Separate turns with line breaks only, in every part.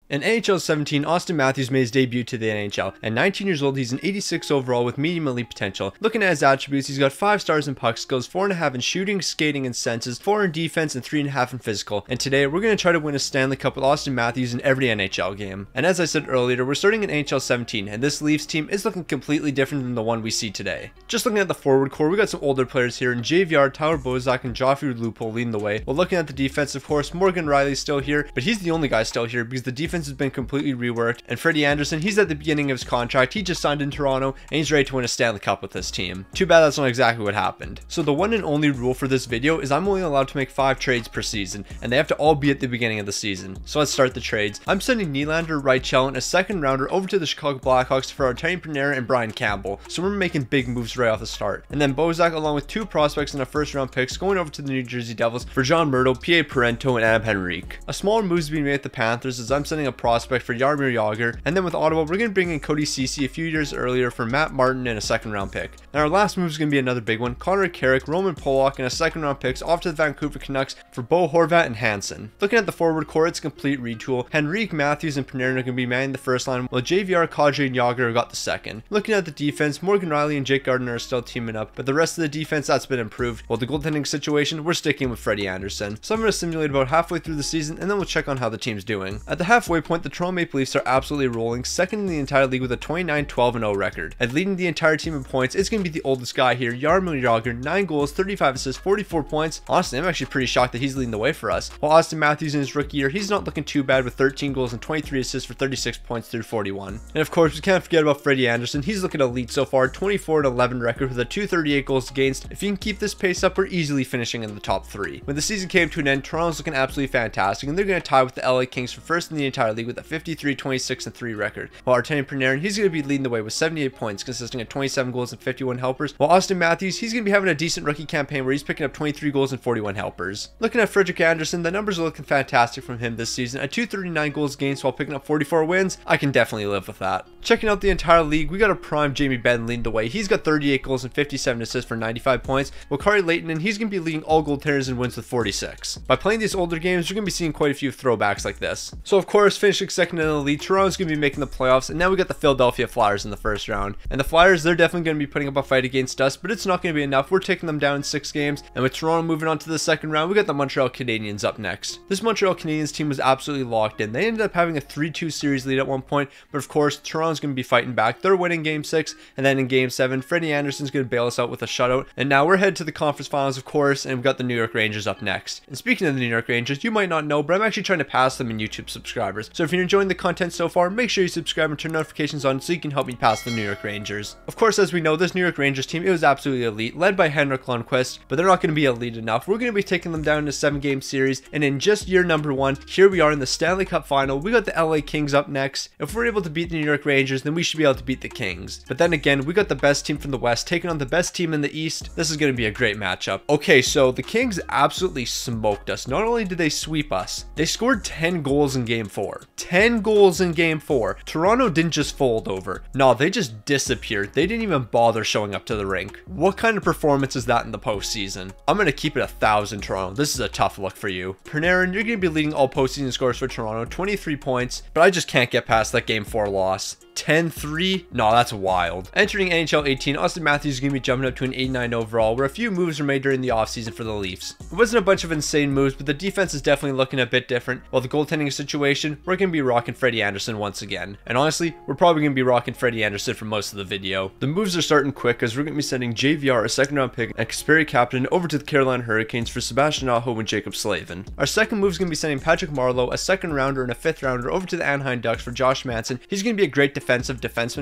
In NHL 17, Auston Matthews made his debut to the NHL. At 19 years old, he's an 86 overall with medium elite potential. Looking at his attributes, he's got 5 stars in puck skills, 4.5 in shooting, skating, and senses, 4 in defense, and 3.5 in physical. And today, we're going to try to win a Stanley Cup with Auston Matthews in every NHL game. And as I said earlier, we're starting in NHL 17, and this Leafs team is looking completely different than the one we see today. Just looking at the forward core, we got some older players here in JVR, Tyler Bozak, and Joffrey Lupul leading the way. While looking at the defense, of course, Morgan Rielly's still here, but he's the only guy still here because the defense has been completely reworked. And Freddie Anderson, he's at the beginning of his contract. He just signed in Toronto and he's ready to win a Stanley Cup with this team. Too bad that's not exactly what happened. So the one and only rule for this video is I'm only allowed to make 5 trades per season, and they have to all be at the beginning of the season. So let's start the trades. I'm sending Nylander, Reichel, and a second rounder over to the Chicago Blackhawks for Artemi Panarin and Brian Campbell. So we're making big moves right off the start. And then Bozak, along with 2 prospects and a first round picks, going over to the New Jersey Devils for John Murdo, P.A. Parento, and Adam Henrique. A smaller move is being made at the Panthers as I'm sending a prospect for Jaromir Jagr. And then with Ottawa, we're going to bring in Cody Ceci a few years earlier for Matt Martin and a second round pick. And our last move is going to be another big one. Connor Carrick, Roman Polak, and a second round picks off to the Vancouver Canucks for Bo Horvat and Hansen. Looking at the forward core, it's a complete retool. Henrique, Matthews, and Panarin are going to be manning the first line, while JVR, Kadri, and Jagr got the second. Looking at the defense, Morgan Rielly and Jake Gardiner are still teaming up, but the rest of the defense, that's been improved. While the goaltending situation, we're sticking with Freddie Anderson. So I'm going to simulate about halfway through the season, and then we'll check on how the team's doing. At the halfway point, the Toronto Maple Leafs are absolutely rolling, second in the entire league with a 29-12-0 record. And leading the entire team in points, it's going to be the oldest guy here, Jaromir Jagr, 9 goals, 35 assists, 44 points. Honestly, I'm actually pretty shocked that he's leading the way for us. While Auston Matthews in his rookie year, he's not looking too bad with 13 goals and 23 assists for 36 points through 41. And of course, we can't forget about Freddie Anderson. He's looking elite so far, 24-11 record with a 238 goals against. If you can keep this pace up, we're easily finishing in the top 3. When the season came to an end, Toronto's looking absolutely fantastic, and they're going to tie with the LA Kings for first in the entire league with a 53-26-3 record. While Artemi Panarin, he's going to be leading the way with 78 points, consisting of 27 goals and 51 helpers. While Auston Matthews, he's going to be having a decent rookie campaign where he's picking up 23 goals and 41 helpers. Looking at Frederik Andersen, the numbers are looking fantastic from him this season. At 239 goals against while picking up 44 wins, I can definitely live with that. Checking out the entire league, we got a prime Jamie Benn leading the way. He's got 38 goals and 57 assists for 95 points. While Kari Lehtonen, he's going to be leading all goaltenders in wins with 46. By playing these older games, you're going to be seeing quite a few throwbacks like this. So of course, finishing second in the league, Toronto's going to be making the playoffs, and now we got the Philadelphia Flyers in the first round. And the Flyers, they're definitely going to be putting up a fight against us, but it's not going to be enough. We're taking them down in 6 games, and with Toronto moving on to the second round, we got the Montreal Canadiens up next. This Montreal Canadiens team was absolutely locked in. They ended up having a 3-2 series lead at one point, but of course, Toronto's going to be fighting back. They're winning game 6, and then in game 7, Freddie Anderson's going to bail us out with a shutout. And now we're headed to the conference finals, of course, and we've got the New York Rangers up next. And speaking of the New York Rangers, you might not know, but I'm actually trying to pass them in YouTube subscribers. So if you're enjoying the content so far, make sure you subscribe and turn notifications on so you can help me pass the New York Rangers. Of course, as we know, this New York Rangers team, it was absolutely elite, led by Henrik Lundqvist, but they're not going to be elite enough. We're going to be taking them down in a 7-game series, and in just year number 1, here we are in the Stanley Cup final. We got the LA Kings up next. If we're able to beat the New York Rangers, then we should be able to beat the Kings. But then again, we got the best team from the West taking on the best team in the East. This is going to be a great matchup. Okay, so the Kings absolutely smoked us. Not only did they sweep us, they scored 10 goals in game 4. 10 goals in game 4. Toronto didn't just fold over. No, they just disappeared. They didn't even bother showing up to the rink. What kind of performance is that in the postseason? I'm going to keep it 1,000, Toronto. This is a tough look for you. Panarin, you're going to be leading all postseason scores for Toronto, 23 points, but I just can't get past that game 4 loss. 10-3? No, that's wild. Entering NHL 18, Auston Matthews is going to be jumping up to an 89 overall, where a few moves were made during the offseason for the Leafs. It wasn't a bunch of insane moves, but the defense is definitely looking a bit different. While the goaltending situation, we're going to be rocking Freddie Anderson once again. And honestly, we're probably going to be rocking Freddie Anderson for most of the video. The moves are starting quick as we're going to be sending JVR, a second round pick, and Kasperi Kapanen over to the Carolina Hurricanes for Sebastian Aho and Jacob Slavin. Our second move is going to be sending Patrick Marleau, a second rounder and a 5th rounder over to the Anaheim Ducks for Josh Manson. He's going to be a great defenseman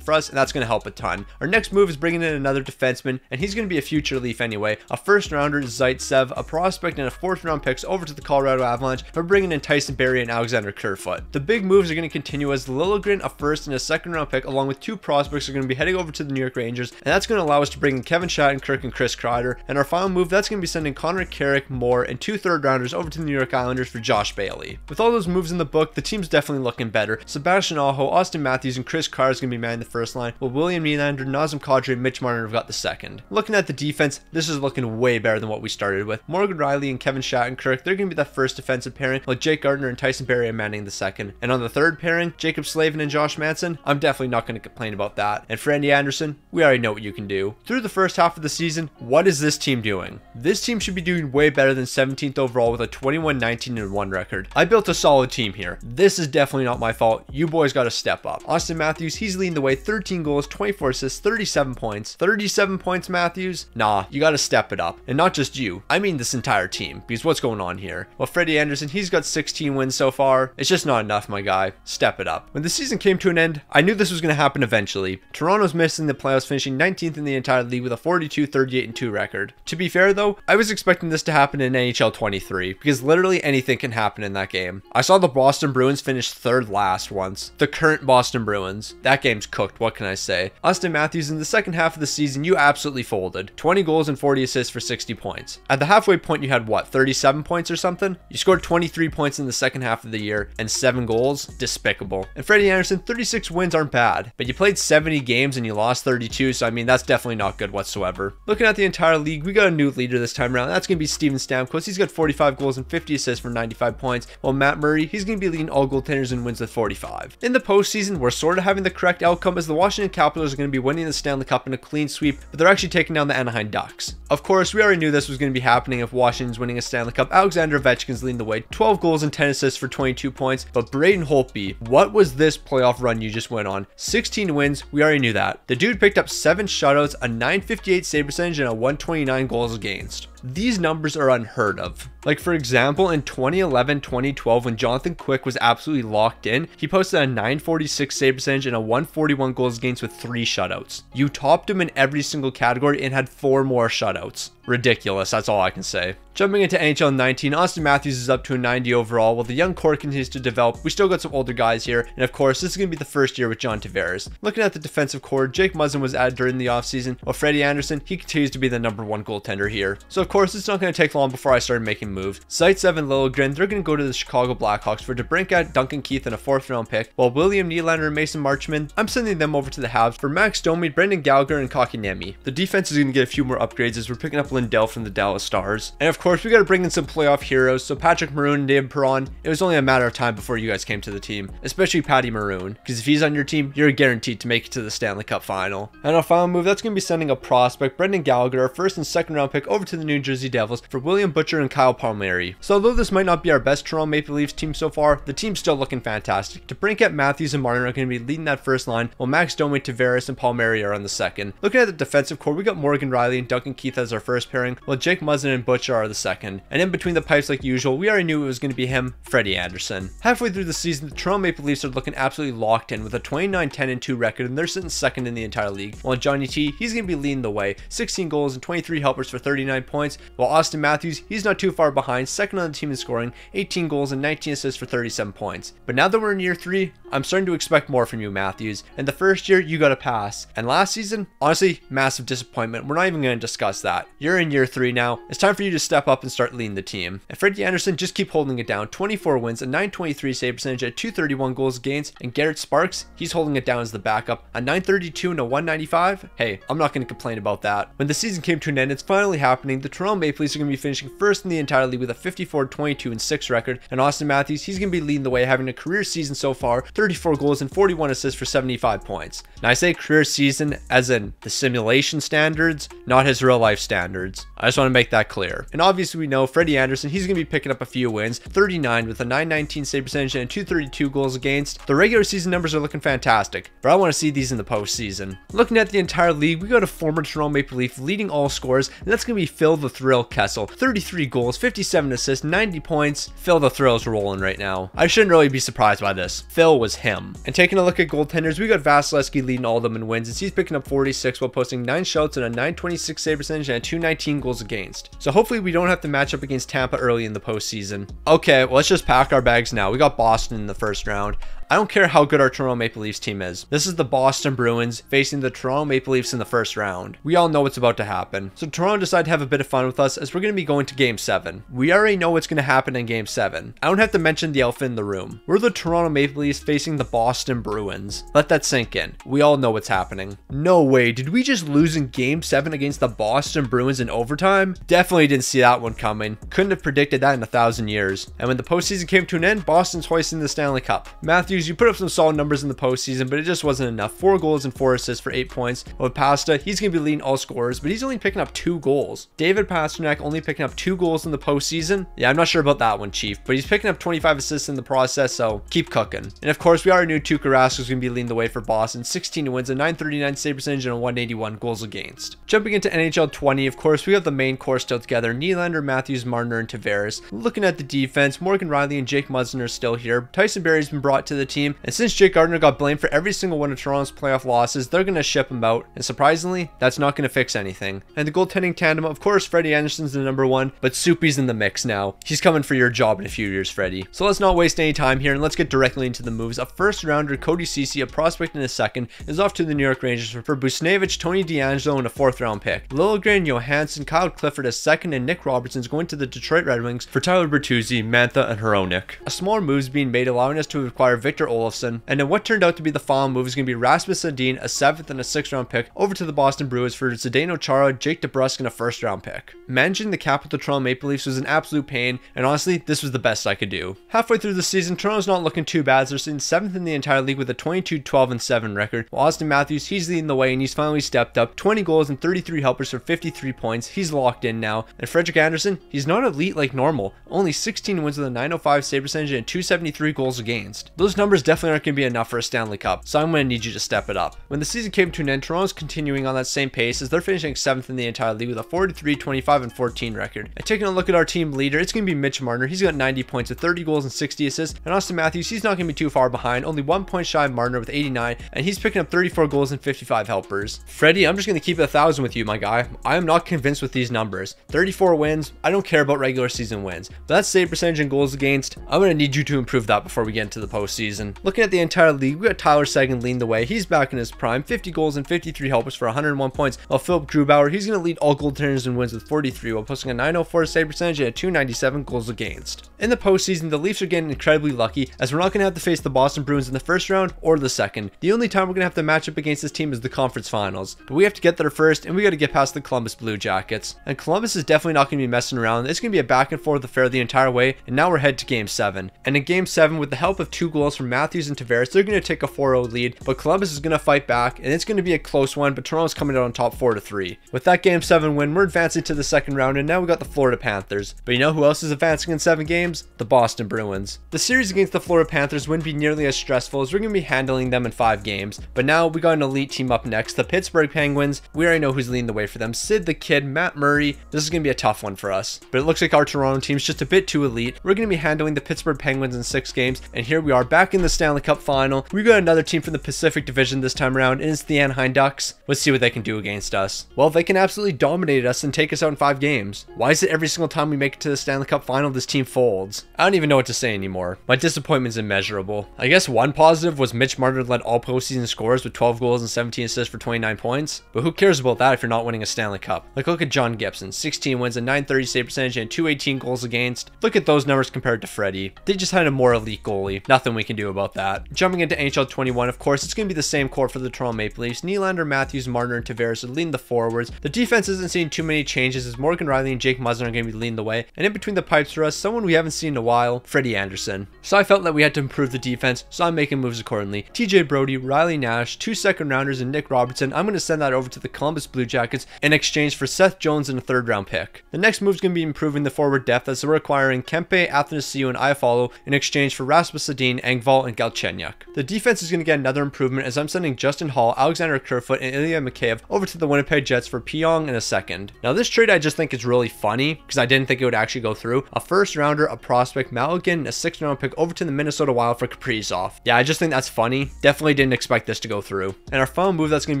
for us, and that's going to help a ton. Our next move is bringing in another defenseman, and he's going to be a future Leaf anyway. A first rounder, Zaitsev, a prospect, and a 4th round picks over to the Colorado Avalanche for bringing in Tyson Barrie and Alexander Kerfoot. The big moves are going to continue as Liljegren, a 1st and a 2nd round pick, along with 2 prospects, are going to be heading over to the New York Rangers, and that's going to allow us to bring in Kevin Shattenkirk and Chris Kreider. And our final move, that's going to be sending Connor Carrick, Moore, and 2 third rounders over to the New York Islanders for Josh Bailey. With all those moves in the book, the team's definitely looking better. Sebastian Aho, Auston Matthews, and Chris Carr is going to be manning the first line, while William Nylander, Nazem Kadri, and Mitch Marner have got the second. Looking at the defense, this is looking way better than what we started with. Morgan Rielly and Kevin Shattenkirk, they're going to be that first defensive pairing, while Jake Gardiner and Tyson Barrie are manning the second. And on the third pairing, Jacob Slavin and Josh Manson, I'm definitely not going to complain about that. And for Andy Anderson, we already know what you can do. Through the first half of the season, what is this team doing? This team should be doing way better than 17th overall with a 21-19-1 record. I built a solid team here. This is definitely not my fault. You boys got to step up. Auston Matthews, he's leading the way, 13 goals, 24 assists, 37 points. 37 points, Matthews? Nah, you got to step it up. And not just you. I mean this entire team, because what's going on here? Well, Freddie Anderson, he's got 16 wins so far. It's just not enough, my guy. Step it up. When the season came to an end, I knew this was going to happen eventually. Toronto's missing the playoffs, finishing 19th in the entire league with a 42-38-2 record. To be fair though, I was expecting this to happen in NHL 23, because literally anything can happen in that game. I saw the Boston Bruins finish third last once. The current Boston Bruins. That game's cooked, what can I say? Auston Matthews, in the second half of the season, you absolutely folded. 20 goals and 40 assists for 60 points. At the halfway point, you had what, 37 points or something? You scored 23 points in the second half of the year and 7 goals? Despicable. And Freddie Anderson, 36 wins aren't bad, but you played 70 games and you lost 32, so I mean, that's definitely not good whatsoever. Looking at the entire league, we got a new leader this time around. That's going to be Steven Stamkos. He's got 45 goals and 50 assists for 95 points, while Matt Murray, he's going to be leading all goaltenders in wins with 45. In the postseason, we're sort of having the correct outcome as the Washington Capitals are going to be winning the Stanley Cup in a clean sweep, but they're actually taking down the Anaheim Ducks. Of course, we already knew this was going to be happening if Washington's winning a Stanley Cup. Alexander Ovechkin's leading the way, 12 goals and 10 assists for 22 points, but Braden Holtby, what was this playoff run you just went on? 16 wins, we already knew that. The dude picked up 7 shutouts, a .958 save percentage, and a 129 goals against. These numbers are unheard of. Like for example, in 2011-2012, when Jonathan Quick was absolutely locked in, he posted a .946 save percentage and a 141 goals against with 3 shutouts. You topped him in every single category and had 4 more shutouts. Ridiculous, that's all I can say. Jumping into NHL 19, Auston Matthews is up to a 90 overall. While the young core continues to develop, we still got some older guys here, and of course, this is going to be the first year with John Tavares. Looking at the defensive core, Jake Muzzin was added during the offseason, while Freddie Anderson, he continues to be the #1 goaltender here. So of course, it's not going to take long before I started making moves. Zaitsev and Liljegren, they're going to go to the Chicago Blackhawks for DeBrincat, Duncan Keith, and a 4th round pick, while William Nylander and Mason Marchment, I'm sending them over to the Habs for Max Domi, Brendan Gallagher, and Kotkaniemi. The defense is going to get a few more upgrades as we're picking up Lindell from the Dallas Stars. And of course, we got to bring in some playoff heroes, so Patrick Maroon and David Perron, it was only a matter of time before you guys came to the team, especially Patty Maroon, because if he's on your team, you're guaranteed to make it to the Stanley Cup final. And our final move, that's going to be sending a prospect, Brendan Gallagher, our 1st and 2nd round pick, over to the New Jersey Devils for William Butcher and Kyle Palmieri. So although this might not be our best Toronto Maple Leafs team so far, the team's still looking fantastic. DeBrincat, Matthews, and Martin are going to be leading that first line, while Max Domi, Tavares, and Palmieri are on the second. Looking at the defensive core, we got Morgan Rielly and Duncan Keith as our first pairing, while Jake Muzzin and Butcher are the second. And in between the pipes, like usual, we already knew it was going to be him, Freddie Anderson. Halfway through the season, the Toronto Maple Leafs are looking absolutely locked in with a 29-10-2 record, and they're sitting second in the entire league. While Johnny T, he's going to be leading the way, 16 goals and 23 helpers for 39 points, while Auston Matthews, he's not too far behind, second on the team in scoring, 18 goals and 19 assists for 37 points. But now that we're in year 3, I'm starting to expect more from you, Matthews. And the first year, you got a pass. And last season, honestly, massive disappointment. We're not even going to discuss that. You're in year 3 now. It's time for you to step up and start leading the team. And Freddie Anderson, just keep holding it down. 24 wins, a .923 save percentage at 231 goals against. And Garrett Sparks, he's holding it down as the backup, a .932 and a 195. Hey, I'm not going to complain about that. When the season came to an end, it's finally happening. The Toronto Maple Leafs are going to be finishing first in the entire league with a 54-22-6 record. And Auston Matthews, he's going to be leading the way, having a career season so far, 34 goals and 41 assists for 75 points. Now I say career season as in the simulation standards, not his real life standards. I just want to make that clear. And obviously we know Freddie Anderson, he's going to be picking up a few wins, 39 with a .919 save percentage and 232 goals against. The regular season numbers are looking fantastic, but I want to see these in the postseason. Looking at the entire league, we got a former Toronto Maple Leaf leading all scorers, and that's going to be Phil the Thrill Kessel, 33 goals, 57 assists, 90 points. Phil the Thrill's rolling right now. I shouldn't really be surprised by this. Phil was him. And taking a look at goaltenders, we got Vasilevsky leading all of them in wins, as he's picking up 46 while posting 9 shots and a .926 save percentage and a 219 goals against. So hopefully we don't have to match up against Tampa early in the postseason. Okay, well, let's just pack our bags now. We got Boston in the first round. I don't care how good our Toronto Maple Leafs team is. This is the Boston Bruins facing the Toronto Maple Leafs in the first round. We all know what's about to happen. So Toronto decided to have a bit of fun with us as we're going to be going to Game 7. We already know what's going to happen in Game 7. I don't have to mention the elephant in the room. We're the Toronto Maple Leafs facing the Boston Bruins. Let that sink in. We all know what's happening. No way. Did we just lose in Game 7 against the Boston Bruins in overtime? Definitely didn't see that one coming. Couldn't have predicted that in 1,000 years. And when the postseason came to an end, Boston's hoisting the Stanley Cup. Matthews, you put up some solid numbers in the postseason, but it just wasn't enough. 4 goals and 4 assists for 8 points. With Pasta, he's going to be leading all scorers, but he's only picking up 2 goals. David Pastrnak only picking up 2 goals in the postseason. Yeah, I'm not sure about that one, Chief, but he's picking up 25 assists in the process, so keep cooking. And of course, we already knew Tuukka Rask was going to be leading the way for Boston. 16 wins, a 939 save percentage, and a 181 goals against. Jumping into NHL 20, of course, we have the main core still together. Nylander, Matthews, Marner, and Tavares. Looking at the defense, Morgan Riley and Jake Muzzin are still here. Tyson Barrie's been brought to the team, and since Jake Gardiner got blamed for every single one of Toronto's playoff losses, they're going to ship him out, and surprisingly, that's not going to fix anything. And the goaltending tandem, of course, Freddie Anderson's the number 1, but Soupy's in the mix now. He's coming for your job in a few years, Freddie. So let's not waste any time here, and let's get directly into the moves. A first rounder, Cody Ceci, a prospect in a second, is off to the New York Rangers for Buchnevich, Tony DeAngelo, and a 4th round pick. Liljegren, Johansson, Kyle Clifford as second, and Nick Robertson's going to the Detroit Red Wings for Tyler Bertuzzi, Mantha, and Hronek. A smaller move is being made, allowing us to acquire Victor Olofsson, and then what turned out to be the final move is going to be Rasmus Sandin, a 7th and a 6th round pick, over to the Boston Bruins for Zdeno Chara, Jake DeBrusk, and a 1st round pick. Managing the cap with the Toronto Maple Leafs was an absolute pain, and honestly, this was the best I could do. Halfway through the season, Toronto's not looking too bad. They're sitting 7th in the entire league with a 22-12-7 record, while Auston Matthews, he's leading the way, and he's finally stepped up. 20 goals and 33 helpers for 53 points. He's locked in now. And Frederik Andersen, he's not elite like normal. Only 16 wins with a 905 save percentage and 273 goals against. Those numbers definitely aren't going to be enough for a Stanley Cup, so I'm going to need you to step it up. When the season came to an end, Toronto's continuing on that same pace as they're finishing 7th in the entire league with a 43-25-14 record. And taking a look at our team leader, it's going to be Mitch Marner. He's got 90 points with 30 goals and 60 assists. And Auston Matthews, he's not going to be too far behind, only 1 point shy of Marner with 89, and he's picking up 34 goals and 55 helpers. Freddie, I'm just going to keep it 1,000 with you, my guy. I am not convinced with these numbers. 34 wins, I don't care about regular season wins, but that's save percentage and goals against. I'm going to need you to improve that before we get into the postseason. Looking at the entire league, we got Tyler Seguin leading the way. He's back in his prime, 50 goals and 53 helpers for 101 points, while Philip Grubauer, he's going to lead all goaltenders in wins with 43, while posting a 904 save percentage and a 297 goals against. In the postseason, the Leafs are getting incredibly lucky as we're not going to have to face the Boston Bruins in the first round or the second. The only time we're going to have to match up against this team is the conference finals, but we have to get there first, and we got to get past the Columbus Blue Jackets. And Columbus is definitely not going to be messing around. It's going to be a back and forth affair the entire way, and now we're headed to Game 7. And in Game 7, with the help of 2 goals from Matthews and Tavares, they're going to take a 4-0 lead, but Columbus is going to fight back, and it's going to be a close one, but Toronto's coming out on top 4-3. With that Game 7 win, we're advancing to the second round, and now we got the Florida Panthers. But you know who else is advancing in 7 games? The Boston Bruins. The series against the Florida Panthers wouldn't be nearly as stressful as we're going to be handling them in 5 games, but now we got an elite team up next, the Pittsburgh Penguins. We already know who's leading the way for them. Sid the Kid, Matt Murray. This is going to be a tough one for us, but it looks like our Toronto team's just a bit too elite. We're going to be handling the Pittsburgh Penguins in 6 games, and here we are back in the Stanley Cup final. We got another team from the Pacific Division this time around, and it's the Anaheim Ducks. Let's see what they can do against us. Well, they can absolutely dominate us and take us out in 5 games. Why is it every single time we make it to the Stanley Cup final, this team folds? I don't even know what to say anymore. My disappointment's immeasurable. I guess one positive was Mitch Marner led all postseason scorers with 12 goals and 17 assists for 29 points, but who cares about that if you're not winning a Stanley Cup? Like, look at John Gibson, 16 wins, a 930 save percentage, and 218 goals against. Look at those numbers compared to Freddie. They just had a more elite goalie. Nothing we can do about that. Jumping into NHL 21, of course, it's going to be the same core for the Toronto Maple Leafs. Nylander, Matthews, Marner, and Tavares are leading the forwards. The defense isn't seeing too many changes as Morgan Riley and Jake Muzzin are going to be leading the way. And in between the pipes for us, someone we haven't seen in a while, Freddie Anderson. So I felt that we had to improve the defense, so I'm making moves accordingly. TJ Brody, Riley Nash, 2 second rounders, and Nick Robertson. I'm going to send that over to the Columbus Blue Jackets in exchange for Seth Jones and a 3rd round pick. The next move is going to be improving the forward depth as we're acquiring Kempe, Athanasiou, and Iafallo in exchange for Rasmus Sandin, Engvall, and Galchenyuk. The defense is going to get another improvement as I'm sending Justin Hall, Alexander Kerfoot, and Ilya Mikheyev over to the Winnipeg Jets for Pyong and a 2nd. Now this trade I just think is really funny because I didn't think it would actually go through. A 1st rounder, a prospect, Maligan, and a 6th round pick over to the Minnesota Wild for Kaprizov. Yeah, I just think that's funny. Definitely didn't expect this to go through. And our final move that's going to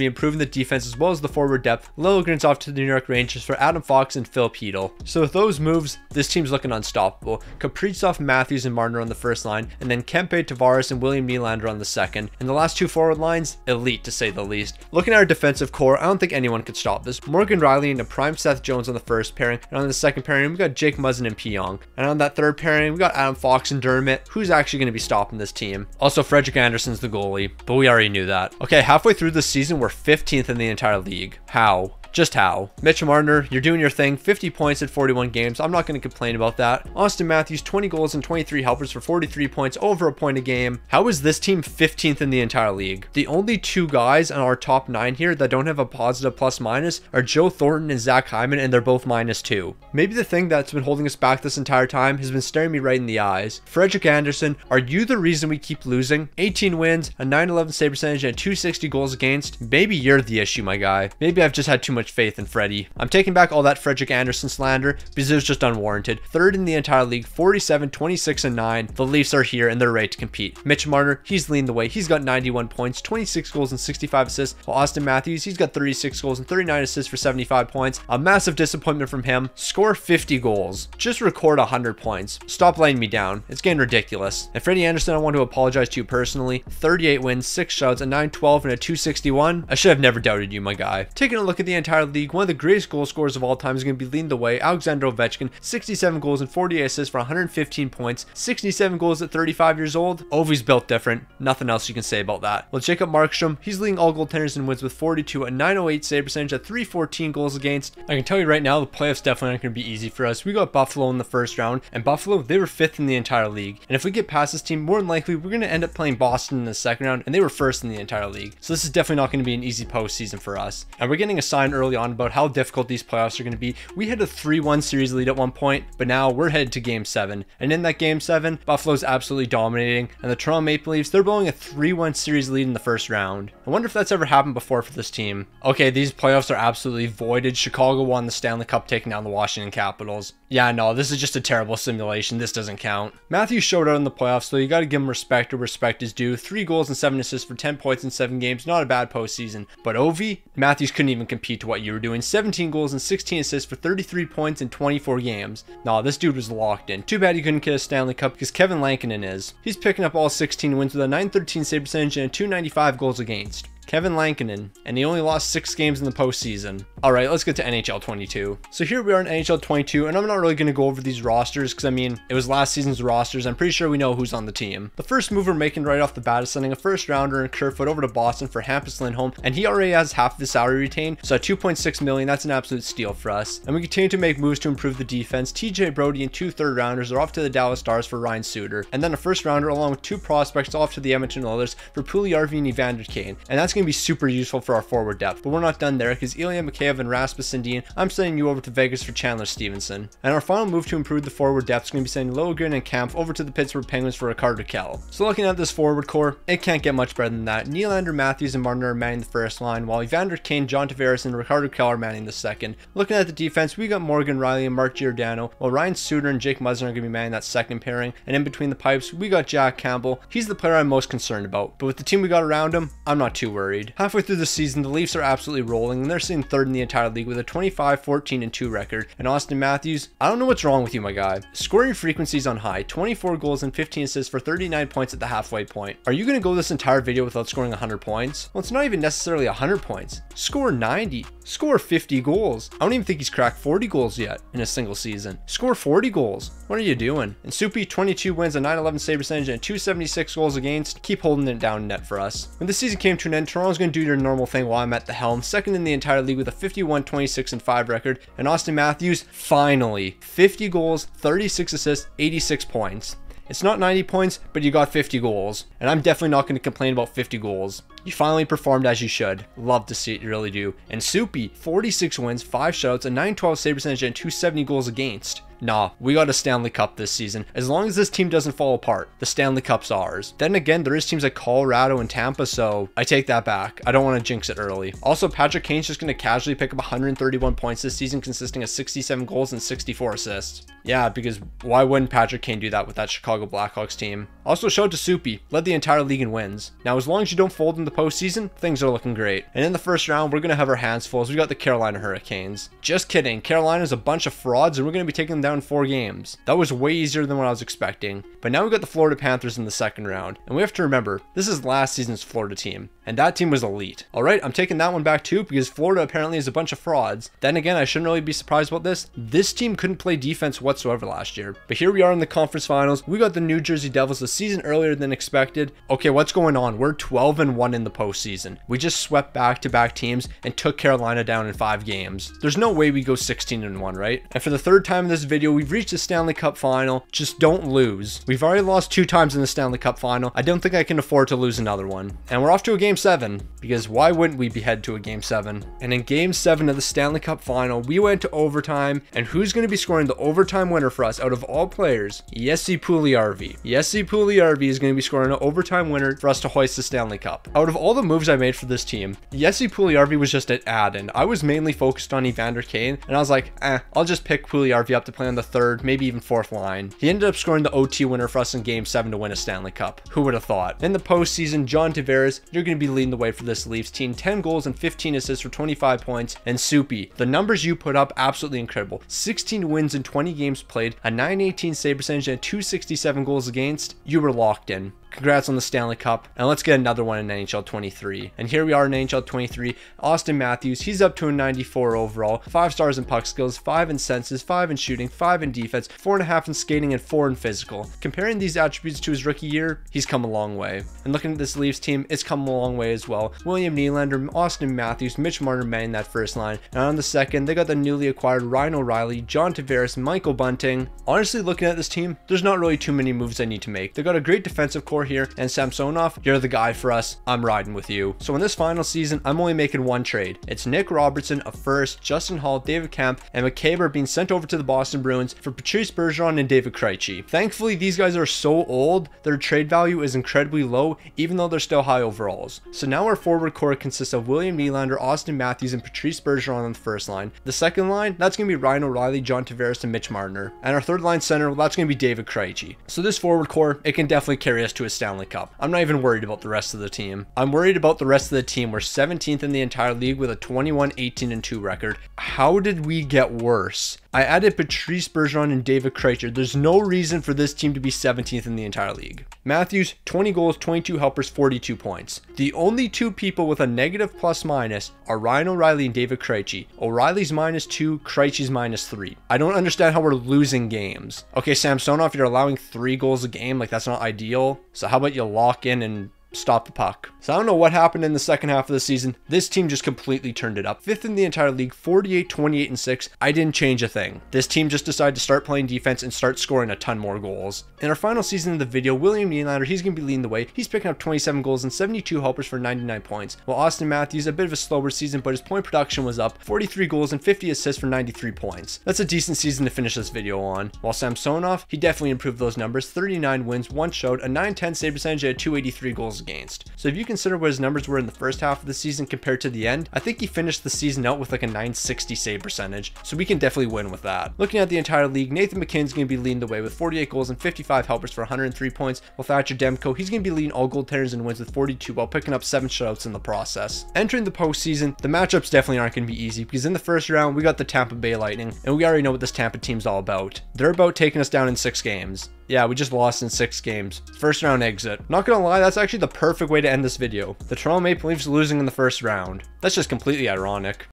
be improving the defense as well as the forward depth, Liljegren's off to the New York Rangers for Adam Fox and Phil Hedl. So with those moves, this team's looking unstoppable. Kaprizov, Matthews, and Marner on the first line, and then Kempe, Tavares, Tavares and William Nylander on the second. And the last two forward lines, elite to say the least. Looking at our defensive core, I don't think anyone could stop this. Morgan Rielly and a prime Seth Jones on the first pairing, and on the second pairing, we got Jake Muzzin and Pionk. And on that third pairing, we got Adam Fox and Dermott. Who's actually going to be stopping this team? Also, Frederik Andersen's the goalie, but we already knew that. Okay, halfway through the season, we're 15th in the entire league. How? Just how? Mitch Marner, you're doing your thing. 50 points at 41 games. I'm not going to complain about that. Auston Matthews, 20 goals and 23 helpers for 43 points, over a point a game. How is this team 15th in the entire league? The only two guys on our top 9 here that don't have a positive plus minus are Joe Thornton and Zach Hyman, and they're both -2. Maybe the thing that's been holding us back this entire time has been staring me right in the eyes. Frederik Andersen, are you the reason we keep losing? 18 wins, a .911 save percentage, and 260 goals against. Maybe you're the issue, my guy. Maybe I've just had too much faith in Freddie. I'm taking back all that Frederik Andersen slander because it was just unwarranted. Third in the entire league, 47, 26, and 9. The Leafs are here and they're ready to compete. Mitch Marner, he's leading the way. He's got 91 points, 26 goals and 65 assists. While Auston Matthews, he's got 36 goals and 39 assists for 75 points. A massive disappointment from him. Score 50 goals. Just record 100 points. Stop laying me down. It's getting ridiculous. And Freddie Andersen, I want to apologize to you personally. 38 wins, 6 shutouts, a .912, and a .261. I should have never doubted you, my guy. Taking a look at the entire league, one of the greatest goal scorers of all time is going to be leading the way. Alexander Ovechkin, 67 goals and 48 assists for 115 points, 67 goals at 35 years old. Ovi's built different. Nothing else you can say about that. Well, Jacob Markstrom, he's leading all goaltenders in wins with 42, a .908 save percentage at 314 goals against. I can tell you right now, the playoffs definitely aren't going to be easy for us. We got Buffalo in the first round, and Buffalo, they were 5th in the entire league. And if we get past this team, more than likely, we're going to end up playing Boston in the second round, and they were 1st in the entire league. So this is definitely not going to be an easy postseason for us. And we're getting a sign early on about how difficult these playoffs are going to be. We had a 3-1 series lead at one point, but now we're headed to game 7. And in that game 7, Buffalo's absolutely dominating, and the Toronto Maple Leafs, they're blowing a 3-1 series lead in the first round. I wonder if that's ever happened before for this team. Okay, these playoffs are absolutely voided. Chicago won the Stanley Cup, taking down the Washington Capitals. Yeah, no, this is just a terrible simulation. This doesn't count. Matthews showed out in the playoffs, so you got to give him respect where respect is due. 3 goals and 7 assists for 10 points in 7 games. Not a bad postseason. But Ovi, Matthews couldn't even compete to what you were doing. 17 goals and 16 assists for 33 points in 24 games. Nah, this dude was locked in. Too bad he couldn't get a Stanley Cup because Kevin Lankinen is. He's picking up all 16 wins with a .913 save percentage and a .295 goals against. Kevin Lankinen, and he only lost 6 games in the postseason. Alright, let's get to NHL 22. So here we are in NHL 22, and I'm not really going to go over these rosters, because I mean, it was last season's rosters. I'm pretty sure we know who's on the team. The first move we're making right off the bat is sending a first rounder and Kerfoot over to Boston for Hampus Lindholm, and he already has half of his salary retained, so at $2.6 million, that's an absolute steal for us. And we continue to make moves to improve the defense. TJ Brody and 2 third rounders are off to the Dallas Stars for Ryan Suter, and then a first rounder along with 2 prospects off to the Edmonton Oilers for Puljujarvi and Evander Kane, and that's going to be super useful for our forward depth. But we're not done there, because Ilya Mikheyev and Rasmus Sandin, I'm sending you over to Vegas for Chandler Stevenson. And our final move to improve the forward depth is going to be sending Logren and Kampf over to the Pittsburgh Penguins for Ricardo Kell. So looking at this forward core, it can't get much better than that. Nylander, Matthews, and Marner are manning the first line, while Evander Kane, John Tavares, and Ricardo Kell are manning the second. Looking at the defense, we got Morgan Rielly and Mark Giordano, while Ryan Suter and Jake Muzzin are going to be manning that second pairing. And in between the pipes, we got Jack Campbell. He's the player I'm most concerned about, but with the team we got around him, I'm not too worried. Halfway through the season, the Leafs are absolutely rolling, and they're sitting 3rd in the entire league with a 25-14-2 record. And Auston Matthews, I don't know what's wrong with you, my guy. Scoring frequency's on high, 24 goals and 15 assists for 39 points at the halfway point. Are you going to go this entire video without scoring 100 points? Well, it's not even necessarily 100 points. Score 90. Score 50 goals. I don't even think he's cracked 40 goals yet in a single season. Score 40 goals. What are you doing? And Soupy, 22 wins, a .911 save percentage, and 276 goals against. Keep holding it down net for us. When the season came to an end, Toronto's going to do their normal thing while I'm at the helm. 2nd in the entire league with a 51-26-5 record. And Auston Matthews, finally, 50 goals, 36 assists, 86 points. It's not 90 points, but you got 50 goals. And I'm definitely not going to complain about 50 goals. You finally performed as you should. Love to see it, you really do. And Soupy, 46 wins, 5 shutouts, a .912 save percentage, and 270 goals against. Nah, we got a Stanley Cup this season. As long as this team doesn't fall apart, the Stanley Cup's ours. Then again, there is teams like Colorado and Tampa, so I take that back. I don't want to jinx it early. Also, Patrick Kane's just going to casually pick up 131 points this season, consisting of 67 goals and 64 assists. Yeah, because why wouldn't Patrick Kane do that with that Chicago Blackhawks team? Also, shout out to Soupy, led the entire league in wins. Now, as long as you don't fold in the postseason, things are looking great. And in the first round, we're going to have our hands full as we got the Carolina Hurricanes. Just kidding, Carolina's a bunch of frauds, and we're going to be taking them down down in 4 games. That was way easier than what I was expecting. But now we got the Florida Panthers in the second round. And we have to remember, this is last season's Florida team. And that team was elite. Alright, I'm taking that one back too because Florida apparently is a bunch of frauds. Then again, I shouldn't really be surprised about this. This team couldn't play defense whatsoever last year. But here we are in the conference finals. We got the New Jersey Devils a season earlier than expected. Okay, what's going on? We're 12-1 in the postseason. We just swept back-to-back teams and took Carolina down in 5 games. There's no way we go 16-1, right? And for the third time in this video, we've reached the Stanley Cup final. Just don't lose. We've already lost 2 times in the Stanley Cup final. I don't think I can afford to lose another one. And we're off to a Game 7, because why wouldn't we be headed to a Game 7? And in Game 7 of the Stanley Cup final, we went to overtime, and who's going to be scoring the overtime winner for us out of all players? Jesse Puljujarvi. Jesse Puljujarvi is going to be scoring an overtime winner for us to hoist the Stanley Cup. Out of all the moves I made for this team, Jesse Puljujarvi was just an add-in. I was mainly focused on Evander Kane, and I was like, I'll just pick Puljujarvi up to play on the 3rd, maybe even 4th line. He ended up scoring the OT winner for us in Game 7 to win a Stanley Cup. Who would have thought? In the postseason, John Tavares, you're going to be leading the way for this Leafs team. 10 goals and 15 assists for 25 points. And Soupy, the numbers you put up, absolutely incredible. 16 wins in 20 games played, a 918 save percentage, and 267 goals against. You were locked in. Congrats on the Stanley Cup, and let's get another one in NHL 23. And here we are in NHL 23. Auston Matthews, he's up to a 94 overall, 5 stars in puck skills, 5 in senses, 5 in shooting, 5 in defense, 4.5 in skating, and 4 in physical. Comparing these attributes to his rookie year, he's come a long way. And looking at this Leafs team, it's come a long way as well. William Nylander, Auston Matthews, Mitch Marner manning that first line. And on the second, they got the newly acquired Ryan O'Reilly, John Tavares, Michael Bunting. Honestly, looking at this team, there's not really too many moves I need to make. They got a great defensive core here, and Samsonov, you're the guy for us. I'm riding with you. So in this final season, I'm only making one trade. It's Nick Robertson, a first, Justin Hall, David Kemp, and McCabe are being sent over to the Boston Bruins for Patrice Bergeron and David Krejci. Thankfully, these guys are so old, their trade value is incredibly low, even though they're still high overalls. So now our forward core consists of William Nylander, Auston Matthews, and Patrice Bergeron on the first line. The second line, that's going to be Ryan O'Reilly, John Tavares, and Mitch Marner. And our third line center, well, that's going to be David Krejci. So this forward core, it can definitely carry us to a Stanley Cup. I'm not even worried about the rest of the team. I'm worried about the rest of the team. We're 17th in the entire league with a 21-18-2 record. How did we get worse? I added Patrice Bergeron and David Krejci. There's no reason for this team to be 17th in the entire league. Matthews, 20 goals, 22 helpers, 42 points. The only 2 people with a negative plus minus are Ryan O'Reilly and David Krejci. O'Reilly's -2, Krejci's -3. I don't understand how we're losing games. Okay, Samsonov, you're allowing 3 goals a game. Like, that's not ideal. So how about you lock in and stop the puck? So I don't know what happened in the second half of the season. This team just completely turned it up. 5th in the entire league, 48, 28, and 6. I didn't change a thing. This team just decided to start playing defense and start scoring a ton more goals. In our final season of the video, William Nylander, he's going to be leading the way. He's picking up 27 goals and 72 helpers for 99 points. While Auston Matthews, a bit of a slower season, but his point production was up. 43 goals and 50 assists for 93 points. That's a decent season to finish this video on. While Samsonov, he definitely improved those numbers. 39 wins, 1 showed, a 910 save percentage, and 283 goals against. So if you consider what his numbers were in the first half of the season compared to the end, I think he finished the season out with like a 960 save percentage, so we can definitely win with that. Looking at the entire league, Nathan McKinnon's going to be leading the way with 48 goals and 55 helpers for 103 points, while Thatcher Demko, he's going to be leading all goaltenders and wins with 42 while picking up 7 shutouts in the process. Entering the postseason, the matchups definitely aren't going to be easy because in the first round, we got the Tampa Bay Lightning, and we already know what this Tampa team's all about. They're about taking us down in 6 games. Yeah, we just lost in 6 games. First round exit. Not gonna lie, that's actually the perfect way to end this video. The Toronto Maple Leafs losing in the first round. That's just completely ironic.